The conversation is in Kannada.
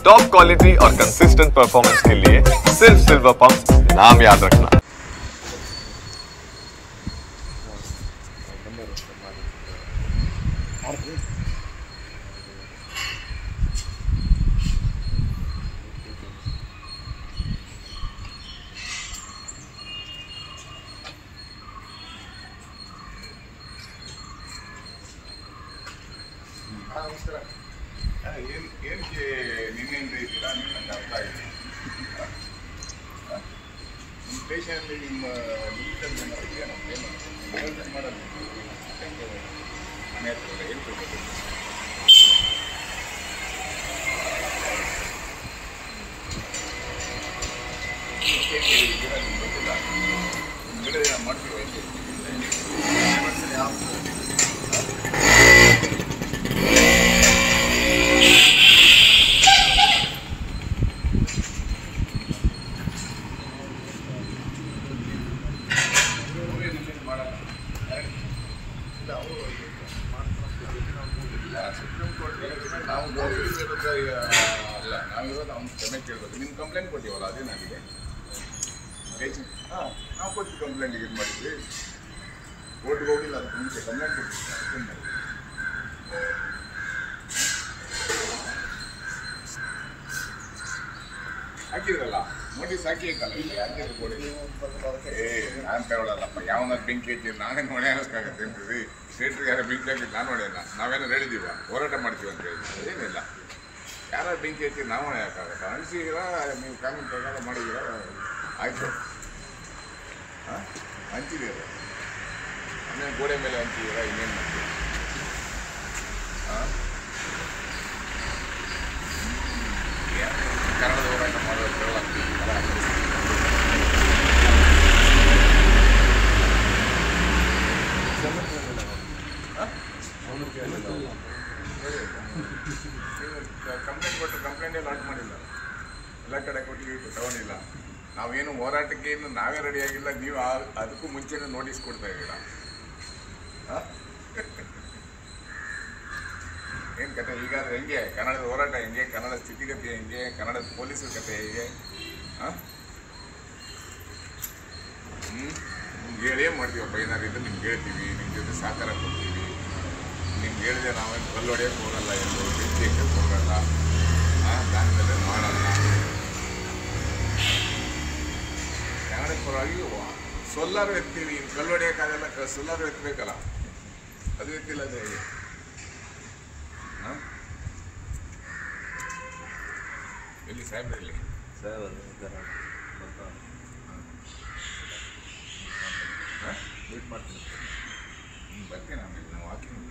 टॉप क्वालिटी और कंसिस्टेंट परफॉर्मेंस के लिए सिर्फ सिल्वर पंप नाम याद रखना। ನಮಸ್ಕಾರ. ಏನಕ್ಕೆ ನಿನ್ನೆಯಿಂದ ಇದ್ದೀರಾ ಅಂತ ನಂಗೆ ಅರ್ಥ ಆಗಿದೆ. ನಿಮ್ಮ ಸ್ಟೇಷನಲ್ಲಿ ನಿಮ್ಮ ಲಿಮಿಟಲ್ ಜನ ಇದೆಯಾ? ಏನು ಮಾಡಲ್ಲ ಮನೆ ಹತ್ರ ಹೇಳ್ಬೇಕು. ಇದ್ದೀರಾ ನಿಮ್ಗೆ ಗೊತ್ತಿಲ್ಲ. ನಿಮ್ಮ ಗಿಡ ಮಾಡ್ತೀವಿ ಯಾವ ಸುಪ್ರೀಂ ಕೋರ್ಟ್ ನಾವು ವಿರುದ್ಧ ಅಲ್ಲ, ನಾವಿರೋದು ಅವ್ನು ಕ್ಷಮೆ ಕೇಳಬೇಕು. ನಿಮ್ಮ ಕಂಪ್ಲೇಂಟ್ ಕೊಟ್ಟಿವಲ್ಲ, ಅದೇನಾಗಿದೆ? ಹಾಂ, ನಾವು ಕೊಟ್ಟು ಕಂಪ್ಲೇಂಟಿಗೆ ಇದು ಮಾಡಿದ್ವಿ. ಕೋರ್ಟ್ಗೆ ಹೋಗಿಲ್ಲ, ಅದಕ್ಕೆ ಮುಂಚೆ ಕಂಪ್ಲೇಂಟ್ ಕೊಟ್ಟಿದ್ವಿ. ಹಾಕಿದ್ರಲ್ಲ, ನೋಟಿಸ್ ಹಾಕಿದ್ದಲ್ಲ, ಹಾಕಿದ್ರು ಕೊಡಿ. ನಾನು ತಗೊಳ್ಳಲ್ಲಪ್ಪ, ಯಾವನಾದ್ರು ಬೆಂಕಿ ಹಚ್ಚಿ ನಾನೇ ನೋಡೇ ಅನ್ನೋಕ್ಕಾಗತ್ತೆ ಅಂತೀವಿ. ಸ್ಟೇಟ್ರಿಗೆ ಯಾರು ಬೆಂಕಿ ಹಾಕಿದ್ದು ನಾನು ನೋಡ್ಯಾನ, ನಾವೇನೋ ಹೇಳಿದೀವ ಹೋರಾಟ ಮಾಡ್ತೀವಿ ಅಂತ ಹೇಳಿ ಏನಿಲ್ಲ. ಯಾರು ಬೆಂಕಿ ಹಚ್ಚಿ ನಾವು ಹೊಣೆ ಹಾಕಾಗತ್ತ? ಅನಿಸಿದ್ದೀರಾ? ನೀವು ಕಾನೂನು ಪ್ರಕಾರ ಮಾಡಿದ್ದೀರಾ? ಆಯಿತು, ಹಾಂ ಹಂಚಿದ್ದೀರ, ಆಮೇಲೆ ಗೋಡೆ ಮೇಲೆ ಹಂಚಿದ್ದೀರಾ, ಇನ್ನೇನು ಮಾಡ್ತೀವಿ? ಹಾಂ, ಕನ್ನಡದ ಹೋರಾಟ ಮಾಡೋದ್ರಲ್ಲ ಕಂಪ್ಲೇಂಟ್ ಕೊಟ್ಟು ಕಂಪ್ಲೇಂಟೇ ಲಾಟ್ ಮಾಡಿಲ್ಲ, ಎಲ್ಲ ಕಡೆ ಕೊಟ್ಟು ತಗೊಂಡಿಲ್ಲ. ನಾವೇನು ಹೋರಾಟಕ್ಕೆ ಏನು ನಾವೇ ರೆಡಿಯಾಗಿಲ್ಲ, ನೀವು ಅದಕ್ಕೂ ಮುಂಚೆನೇ ನೋಟಿಸ್ ಕೊಡ್ತಾ ಇದ್ದೀರಾ. ಹಾಂ, ಏನು ಕತೆ? ಈಗಾದ್ರೆ ಹೆಂಗೆ ಕನ್ನಡದ ಹೋರಾಟ, ಹೆಂಗೆ ಕನ್ನಡ ಸ್ಥಿತಿಗತಿ, ಹೆಂಗೆ ಕನ್ನಡದ ಪೊಲೀಸರ ಕತೆ ಹೇಗೆ? ಹಾಂ, ನಿಮ್ಗೆ ಹೇಳೇ ಮಾಡ್ತೀವಪ್ಪ. ಏನಾದ್ರು ಇದ್ರೆ ನಿಮ್ಗೆ ಹೇಳ್ತೀವಿ, ನಿಮ್ಮ ಜೊತೆ ಸಹಕಾರ ಕೊಡ್ತೀವಿ. ನಿಮ್ಗೆ ಹೇಳಿದೆ ನಾವೇನು ಕಲ್ಲು ಹೊಡೆಯೋಕ್ಕೆ ಹೋಗಲ್ಲ, ಎಲ್ಲೋ ಬೆಂಕಿ ಹಾಕಕ್ಕೆ ಹೋಗಲ್ಲ, ದಾನದಲ್ಲೇ ಮಾಡಲ್ಲ. ಕನ್ನಡದ ಪರವಾಗಿ ಸೊಲ್ಲಾರು ಎತ್ತೀವಿ, ಇನ್ನು ಕಲ್ಲು ಹೊಡೆಯೋಕ್ಕಾಗಲ್ಲ, ಸೊಲ್ಲಾರು ಎತ್ತಬೇಕಲ್ಲ, ಅದು ಎತ್ತಿಲ್ಲ. ಅದು ಹೇಗೆ? ಹಾಂ, ಎಲ್ಲಿ ಸಾಹೇಬ್ರಲ್ಲಿ ಮೀಟ್ ಮಾಡ್ತೀನಿ. ಬರ್ತೀನಿ ಆಮೇಲೆ. ನಾವು ವಾಕಿಂಗ್